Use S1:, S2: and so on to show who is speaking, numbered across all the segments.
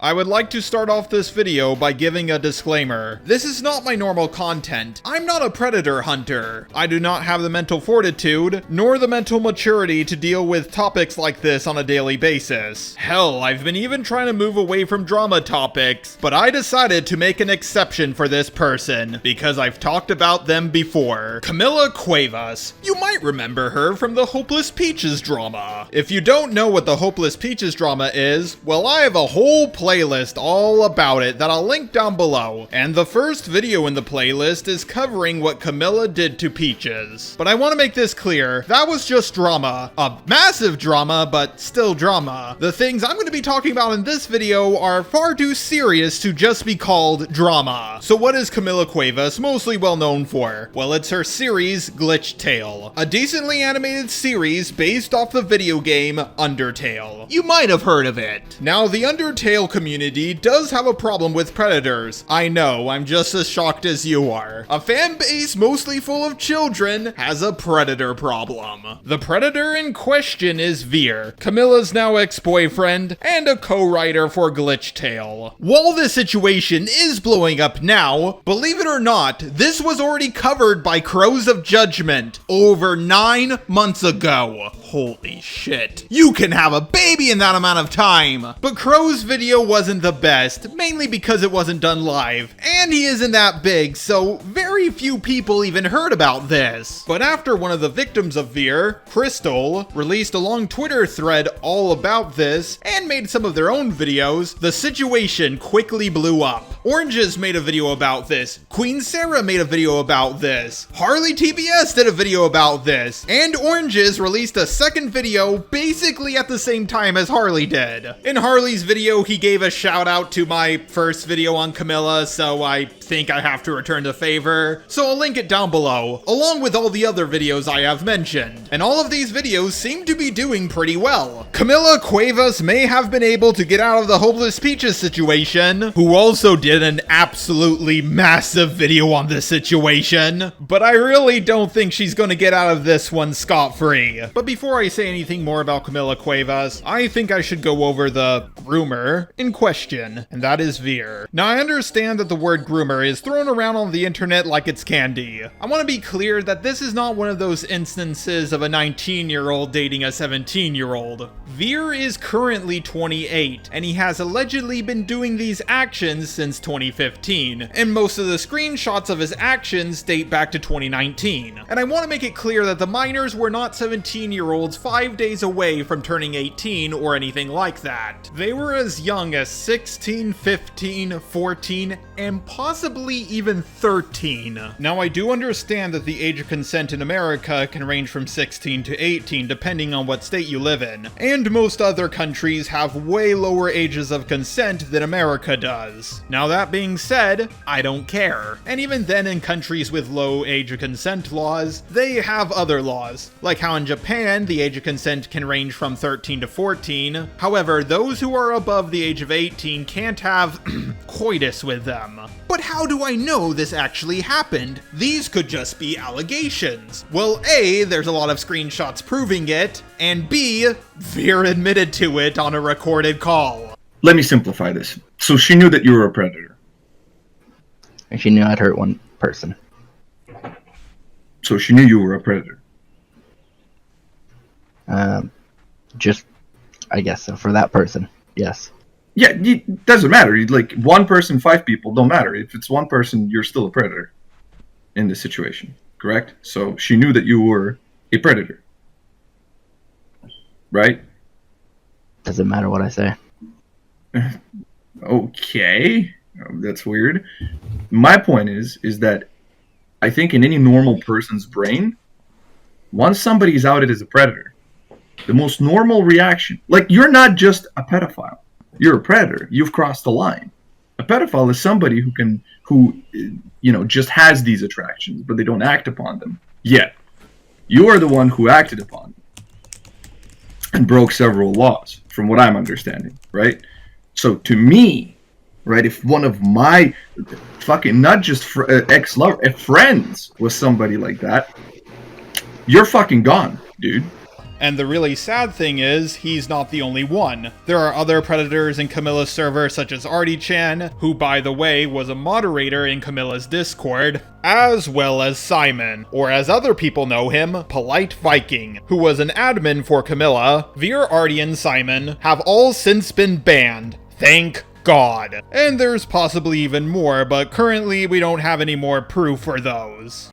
S1: I would like to start off this video by giving a disclaimer. This is not my normal content. I'm not a predator hunter. I do not have the mental fortitude, nor the mental maturity to deal with topics like this on a daily basis. Hell, I've been even trying to move away from drama topics, but I decided to make an exception for this person, because I've talked about them before. Camila Cuevas. You might remember her from the Hopeless Peaches drama. If you don't know what the Hopeless Peaches drama is, well, I have a whole playlist all about it that I'll link down below, and the first video in the playlist is covering what Camila did to Peaches. But I want to make this clear, that was just drama. A massive drama, but still drama. The things I'm going to be talking about in this video are far too serious to just be called drama. So what is Camila Cuevas mostly well known for? Well, it's her series, Glitch Tale. A decently animated series based off the video game Undertale. You might have heard of it. Now, the Undertale community does have a problem with predators. I know, I'm just as shocked as you are. A fan base mostly full of children has a predator problem. The predator in question is Veir, Camila's now ex-boyfriend, and a co-writer for Glitch Tale. While this situation is blowing up now, believe it or not, this was already covered by Crows of Judgment over 9 months ago. Holy shit. You can have a baby in that amount of time. But Crow's video wasn't the best, mainly because it wasn't done live, and he isn't that big, so very few people even heard about this. But after one of the victims of Veir, Crystal, released a long Twitter thread all about this, and made some of their own videos, the situation quickly blew up. Oranges made a video about this, Queen Sarah made a video about this, HarleyTBS did a video about this, and Oranges released a second video basically at the same time as Harley did. In Harley's video, he gave a shout out to my first video on Camila, so I think I have to return the favor. So I'll link it down below, along with all the other videos I have mentioned. And all of these videos seem to be doing pretty well. Camila Cuevas may have been able to get out of the Hopeless Peaches situation, who also did an absolutely massive video on this situation, but I really don't think she's gonna get out of this one scot-free. But before I say anything more about Camila Cuevas, I think I should go over the groomer in question, and that is Veir. Now, I understand that the word groomer is thrown around on the internet like it's candy. I want to be clear that this is not one of those instances of a 19-year-old dating a 17-year-old. Veir is currently 28, and he has allegedly been doing these actions since 2015, and most of the screenshots of his actions date back to 2019. And I want to make it clear that the minors were not 17-year-olds 5 days away from turning 18 or anything like that. They were as young as 16, 15, 14, and possibly even 13. Now, I do understand that the age of consent in America can range from 16 to 18 depending on what state you live in, and most other countries have way lower ages of consent than America does. Now, that being said, I don't care. And even then, in countries with low age of consent laws, they have other laws, like how in Japan the age of consent can range from 13 to 14. However, those who are above the age of 18 can't have coitus with them. But how do I know this actually happened? These could just be allegations. Well, A, there's a lot of screenshots proving it, and B, Veir admitted to it on a recorded call.
S2: Let me simplify this. So she knew that you were a predator.
S3: And she knew I'd hurt one person.
S2: So she knew you were a predator.
S3: Just, I guess so, for that person, yes.
S2: Yeah, it doesn't matter. Like, one person, 5 people, don't matter. If it's one person, you're still a predator in this situation, correct? So she knew that you were a predator, right?
S3: Doesn't matter what I say.
S2: Okay, that's weird. My point is that I think in any normal person's brain, once somebody's outed as a predator, the most normal reaction, like, you're not just a pedophile. You're a predator. You've crossed the line. A pedophile is somebody who just has these attractions, but they don't act upon them yet. You are the one who acted upon them and broke several laws, from what I'm understanding, right? So to me, right, if one of my fucking, not just ex-lover, friends was somebody like that, you're fucking gone, dude.
S1: And the really sad thing is, he's not the only one. There are other predators in Camilla's server such as Artie-chan, who by the way was a moderator in Camilla's Discord, as well as Simon, or as other people know him, Polite Viking, who was an admin for Camila. Veir, Artie, and Simon have all since been banned. Thank God. And there's possibly even more, but currently we don't have any more proof for those.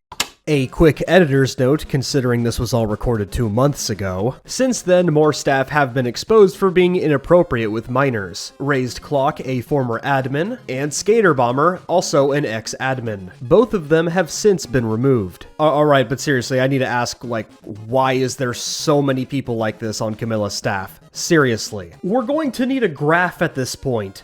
S4: A quick editor's note, considering this was all recorded 2 months ago. Since then, more staff have been exposed for being inappropriate with minors. Raised Clock, a former admin, and Skater Bomber, also an ex-admin. Both of them have since been removed. Alright, but seriously, I need to ask, why is there so many people like this on Camilla's staff? Seriously. We're going to need a graph at this point.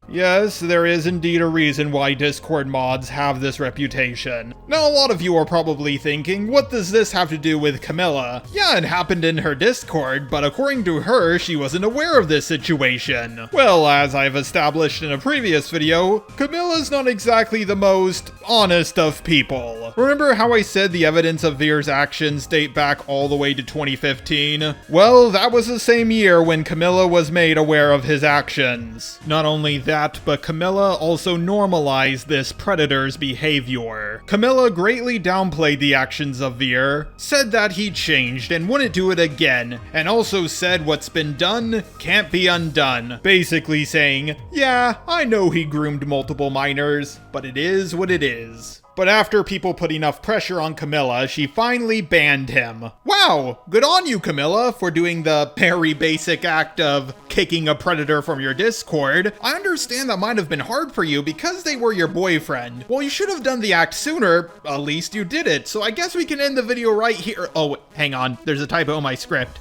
S1: Yes, there is indeed a reason why Discord mods have this reputation. Now, a lot of you are probably thinking, what does this have to do with Camila? Yeah, it happened in her Discord, but according to her, she wasn't aware of this situation. Well, as I've established in a previous video, Camila's not exactly the most honest of people. Remember how I said the evidence of Veir's actions date back all the way to 2015? Well, that was the same year when Camila was made aware of his actions. Not only that, but Camila also normalized this predator's behavior. Camila greatly downplayed the actions of Veir, said that he changed and wouldn't do it again, and also said what's been done can't be undone. Basically saying, yeah, I know he groomed multiple minors, but it is what it is. But after people put enough pressure on Camila, she finally banned him. Wow, good on you, Camila, for doing the very basic act of kicking a predator from your Discord. I understand that might have been hard for you because they were your boyfriend. Well, you should have done the act sooner. At least you did it. So I guess we can end the video right here. Oh, hang on. There's a typo in my script.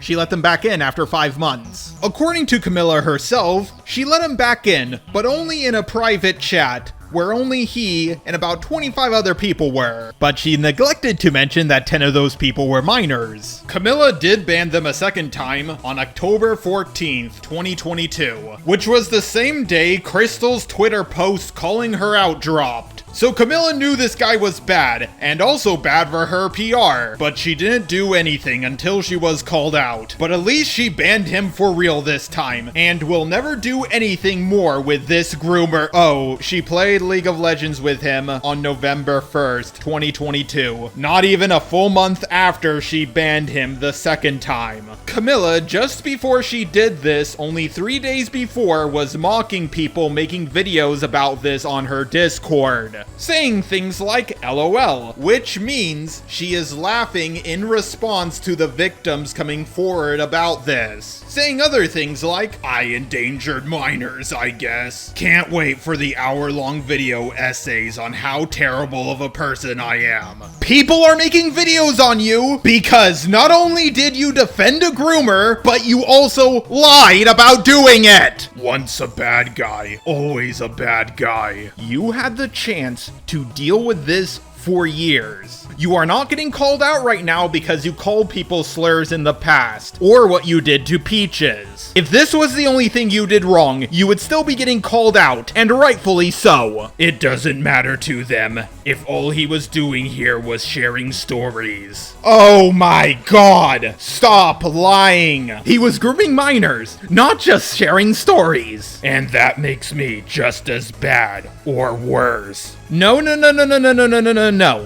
S1: She let them back in after 5 months. According to Camila herself, she let him back in, but only in a private chat, where only he and about 25 other people were. But she neglected to mention that 10 of those people were minors. Camila did ban them a second time on October 14th, 2022, which was the same day Crystal's Twitter post calling her out dropped. So Camila knew this guy was bad, and also bad for her PR, but she didn't do anything until she was called out. But at least she banned him for real this time, and will never do anything more with this groomer. Oh, she played League of Legends with him on November 1st, 2022. Not even a full month after she banned him the second time. Camila, just before she did this, only 3 days before, was mocking people making videos about this on her Discord, saying things like LOL, which means she is laughing in response to the victims coming forward about this. Saying other things like, I endangered minors, I guess. Can't wait for the hour-long video essays on how terrible of a person I am. People are making videos on you because not only did you defend a groomer, but you also lied about doing it. Once a bad guy, always a bad guy. You had the chance to deal with this for years. You are not getting called out right now because you called people slurs in the past, or what you did to Peaches. If this was the only thing you did wrong, you would still be getting called out, and rightfully so. It doesn't matter to them if all he was doing here was sharing stories. Oh my god! Stop lying! He was grooming minors, not just sharing stories. And that makes me just as bad, or worse. No.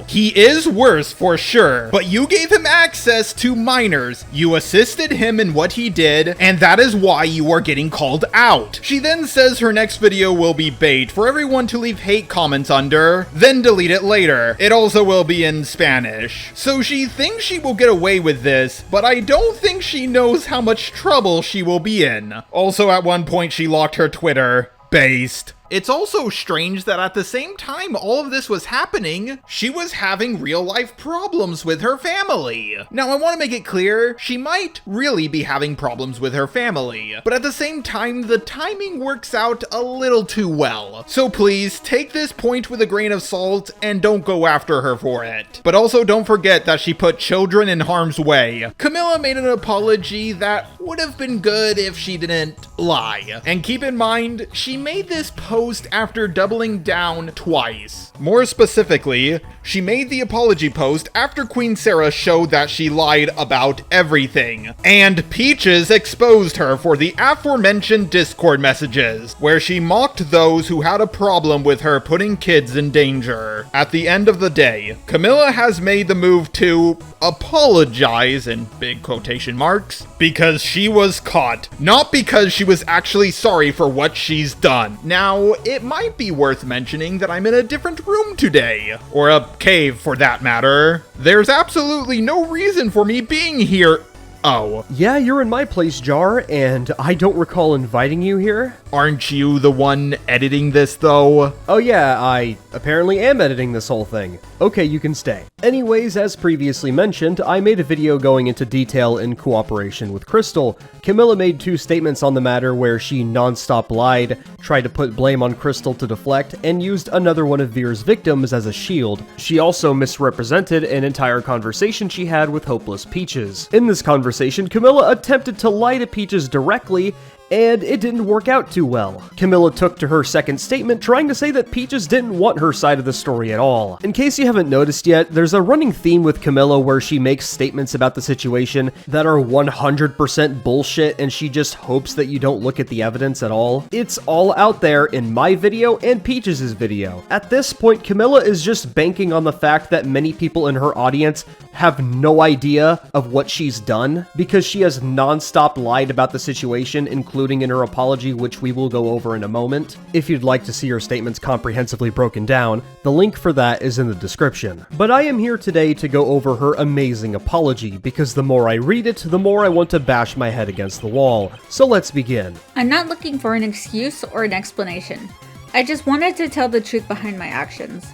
S1: He is worse for sure, but you gave him access to minors. You assisted him in what he did, and that is why you are getting called out. She then says her next video will be bait for everyone to leave hate comments under, then delete it later. It also will be in Spanish. So she thinks she will get away with this, but I don't think she knows how much trouble she will be in. Also, at one point she locked her Twitter. Based. It's also strange that at the same time all of this was happening, she was having real-life problems with her family. Now, I want to make it clear, she might really be having problems with her family, but at the same time, the timing works out a little too well. So please, take this point with a grain of salt and don't go after her for it. But also don't forget that she put children in harm's way. Camila made an apology that would have been good if she didn't lie. And keep in mind, she made this post post after doubling down twice. More specifically, she made the apology post after Queen Sarah showed that she lied about everything, and Peaches exposed her for the aforementioned Discord messages, where she mocked those who had a problem with her putting kids in danger. At the end of the day, Camila has made the move to apologize, in big quotation marks, because she was caught, not because she was actually sorry for what she's done. Now, it might be worth mentioning that I'm in a different room today, or a cave for that matter. There's absolutely no reason for me being here. Oh.
S4: Yeah, you're in my place, Jar, and I don't recall inviting you here.
S1: Aren't you the one editing this, though?
S4: Oh yeah, I apparently am editing this whole thing. Okay, you can stay. Anyways, as previously mentioned, I made a video going into detail in cooperation with Crystal. Camila made 2 statements on the matter where she non-stop lied, tried to put blame on Crystal to deflect, and used another one of Veir's victims as a shield. She also misrepresented an entire conversation she had with Hopeless Peaches. In this conversation, Camila attempted to lie to Peaches directly, and it didn't work out too well. Camila took to her second statement trying to say that Peaches didn't want her side of the story at all. In case you haven't noticed yet, there's a running theme with Camila where she makes statements about the situation that are 100% bullshit and she just hopes that you don't look at the evidence at all. It's all out there in my video and Peaches' video. At this point, Camila is just banking on the fact that many people in her audience have no idea of what she's done because she has non-stop lied about the situation, including in her apology, which we will go over in a moment. If you'd like to see her statements comprehensively broken down, the link for that is in the description. But I am here today to go over her amazing apology, because the more I read it, the more I want to bash my head against the wall. So let's begin.
S5: I'm not looking for an excuse or an explanation. I just wanted to tell the truth behind my actions.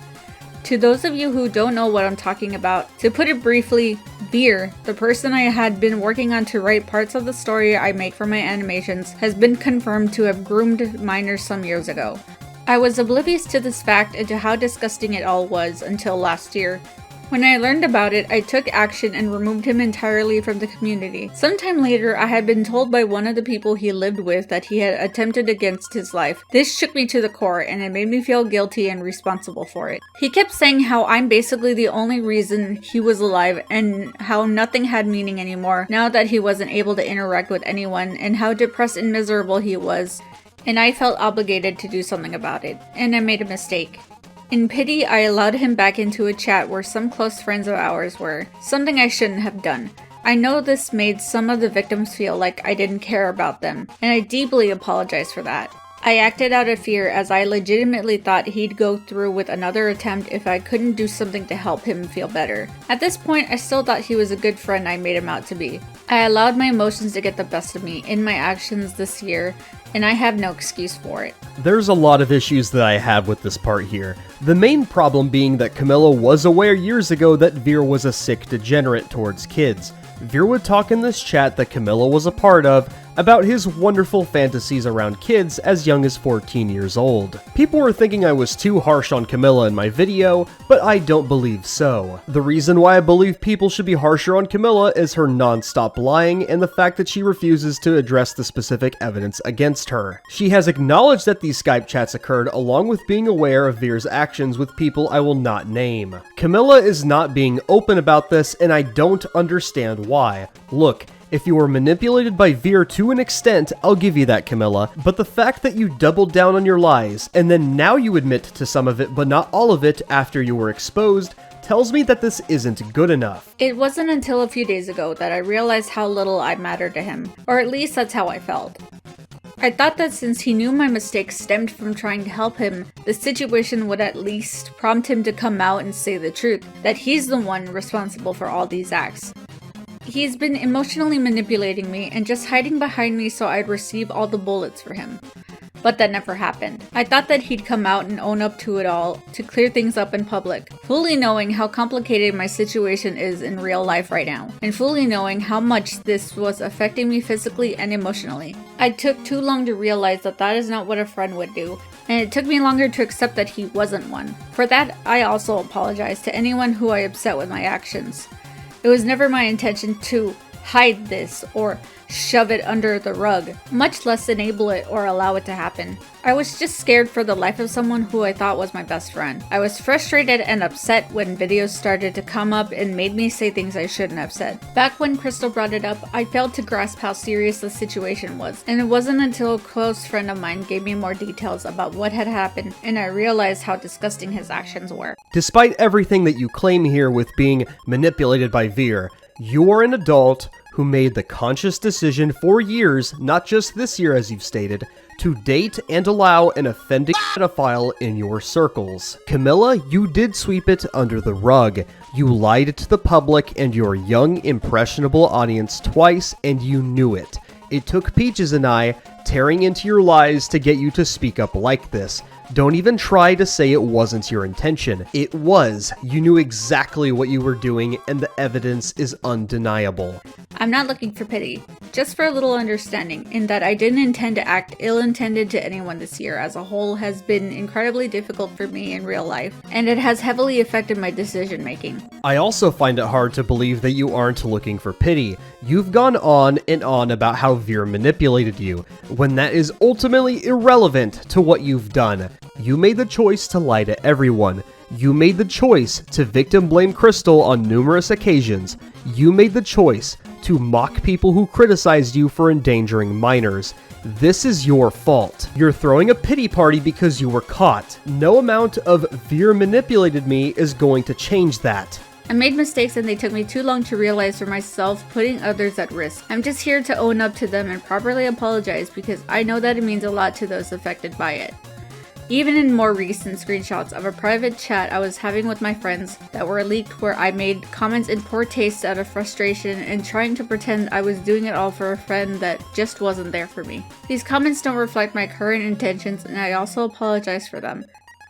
S5: To those of you who don't know what I'm talking about, to put it briefly, Veir, the person I had been working on to write parts of the story I made for my animations, has been confirmed to have groomed minors some years ago. I was oblivious to this fact and to how disgusting it all was until last year. When I learned about it, I took action and removed him entirely from the community. Sometime later, I had been told by one of the people he lived with that he had attempted against his life. This shook me to the core, and it made me feel guilty and responsible for it. He kept saying how I'm basically the only reason he was alive, and how nothing had meaning anymore now that he wasn't able to interact with anyone, and how depressed and miserable he was. And I felt obligated to do something about it, and I made a mistake. In pity, I allowed him back into a chat where some close friends of ours were, something I shouldn't have done. I know this made some of the victims feel like I didn't care about them, and I deeply apologize for that. I acted out of fear as I legitimately thought he'd go through with another attempt if I couldn't do something to help him feel better. At this point, I still thought he was a good friend I made him out to be. I allowed my emotions to get the best of me in my actions this year, and I have no excuse for it.
S4: There's a lot of issues that I have with this part here. The main problem being that Camila was aware years ago that Veir was a sick degenerate towards kids. Veir would talk in this chat that Camila was a part of about his wonderful fantasies around kids as young as 14 years old. People were thinking I was too harsh on Camila in my video, but I don't believe so. The reason why I believe people should be harsher on Camila is her non-stop lying and the fact that she refuses to address the specific evidence against her. She has acknowledged that these Skype chats occurred along with being aware of Veir's actions with people I will not name. Camila is not being open about this, and I don't understand why. Look, if you were manipulated by Veir to an extent, I'll give you that, Camila, but the fact that you doubled down on your lies, and then now you admit to some of it but not all of it after you were exposed, tells me that this isn't good enough.
S5: It wasn't until a few days ago that I realized how little I mattered to him, or at least that's how I felt. I thought that since he knew my mistakes stemmed from trying to help him, the situation would at least prompt him to come out and say the truth, that he's the one responsible for all these acts. He's been emotionally manipulating me and just hiding behind me so I'd receive all the bullets for him. But that never happened. I thought that he'd come out and own up to it all, to clear things up in public, fully knowing how complicated my situation is in real life right now, and fully knowing how much this was affecting me physically and emotionally. I took too long to realize that that is not what a friend would do, and it took me longer to accept that he wasn't one. For that, I also apologize to anyone who I upset with my actions. It was never my intention to hide this or shove it under the rug, much less enable it or allow it to happen. I was just scared for the life of someone who I thought was my best friend. I was frustrated and upset when videos started to come up and made me say things I shouldn't have said. Back when Crystal brought it up, I failed to grasp how serious the situation was, and it wasn't until a close friend of mine gave me more details about what had happened and I realized how disgusting his actions were.
S4: Despite everything that you claim here with being manipulated by Veir, you are an adult who made the conscious decision for years, not just this year as you've stated, to date and allow an offending pedophile in your circles. Camila, you did sweep it under the rug. You lied to the public and your young, impressionable audience twice, and you knew it. It took Peaches and I tearing into your lies to get you to speak up like this. Don't even try to say it wasn't your intention. It was. You knew exactly what you were doing, and the evidence is undeniable.
S5: I'm not looking for pity, just for a little understanding, in that I didn't intend to act ill-intended to anyone this year as a whole has been incredibly difficult for me in real life, and it has heavily affected my decision making.
S4: I also find it hard to believe that you aren't looking for pity. You've gone on and on about how Veir manipulated you, when that is ultimately irrelevant to what you've done. You made the choice to lie to everyone. You made the choice to victim blame Crystal on numerous occasions. You made the choice to mock people who criticized you for endangering minors. This is your fault. You're throwing a pity party because you were caught. No amount of Veir manipulated me is going to change that.
S5: I made mistakes and they took me too long to realize for myself, putting others at risk. I'm just here to own up to them and properly apologize because I know that it means a lot to those affected by it. Even in more recent screenshots of a private chat I was having with my friends that were leaked where I made comments in poor taste out of frustration and trying to pretend I was doing it all for a friend that just wasn't there for me. These comments don't reflect my current intentions and I also apologize for them.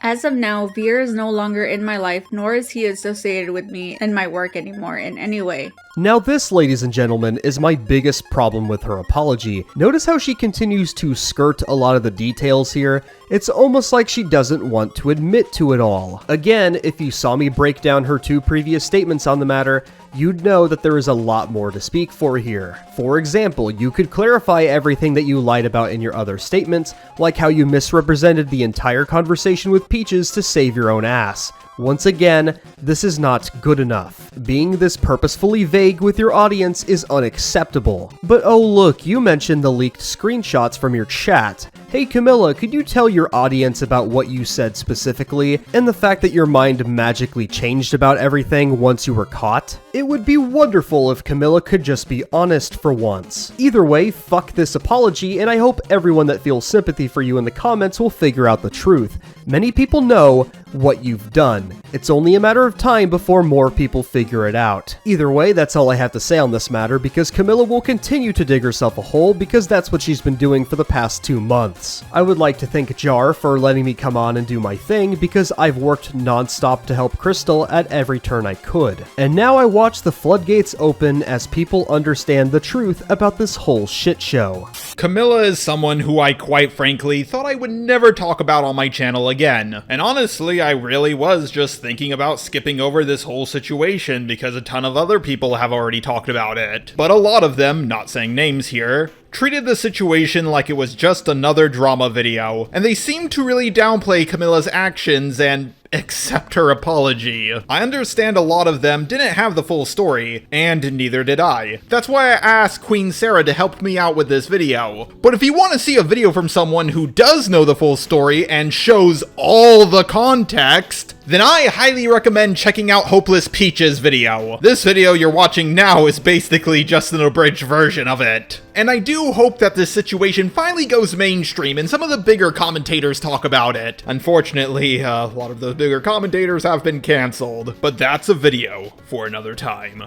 S5: As of now, Veir is no longer in my life, nor is he associated with me and my work anymore in any way.
S4: Now this, ladies and gentlemen, is my biggest problem with her apology. Notice how she continues to skirt a lot of the details here? It's almost like she doesn't want to admit to it all. Again, if you saw me break down her two previous statements on the matter, you'd know that there is a lot more to speak for here. For example, you could clarify everything that you lied about in your other statements, like how you misrepresented the entire conversation with Peaches to save your own ass. Once again, this is not good enough. Being this purposefully vague with your audience is unacceptable. But oh look, you mentioned the leaked screenshots from your chat. Hey Camila, could you tell your audience about what you said specifically, and the fact that your mind magically changed about everything once you were caught? It would be wonderful if Camila could just be honest for once. Either way, fuck this apology, and I hope everyone that feels sympathy for you in the comments will figure out the truth. Many people know what you've done. It's only a matter of time before more people figure it out. Either way, that's all I have to say on this matter, because Camila will continue to dig herself a hole because that's what she's been doing for the past 2 months. I would like to thank Jar for letting me come on and do my thing, because I've worked non-stop to help Crystal at every turn I could. And now I watch the floodgates open as people understand the truth about this whole shit show.
S1: Camila is someone who I quite frankly thought I would never talk about on my channel again. And honestly, I really was just thinking about skipping over this whole situation because a ton of other people have already talked about it. But a lot of them, not saying names here, treated the situation like it was just another drama video, and they seemed to really downplay Camila's actions and accept her apology. I understand a lot of them didn't have the full story, and neither did I. That's why I asked Queen Sarah to help me out with this video. But if you want to see a video from someone who does know the full story and shows all the context, then I highly recommend checking out Hopeless Peach's video. This video you're watching now is basically just an abridged version of it. And I do hope that this situation finally goes mainstream and some of the bigger commentators talk about it. Unfortunately, a lot of the bigger commentators have been cancelled, but that's a video for another time.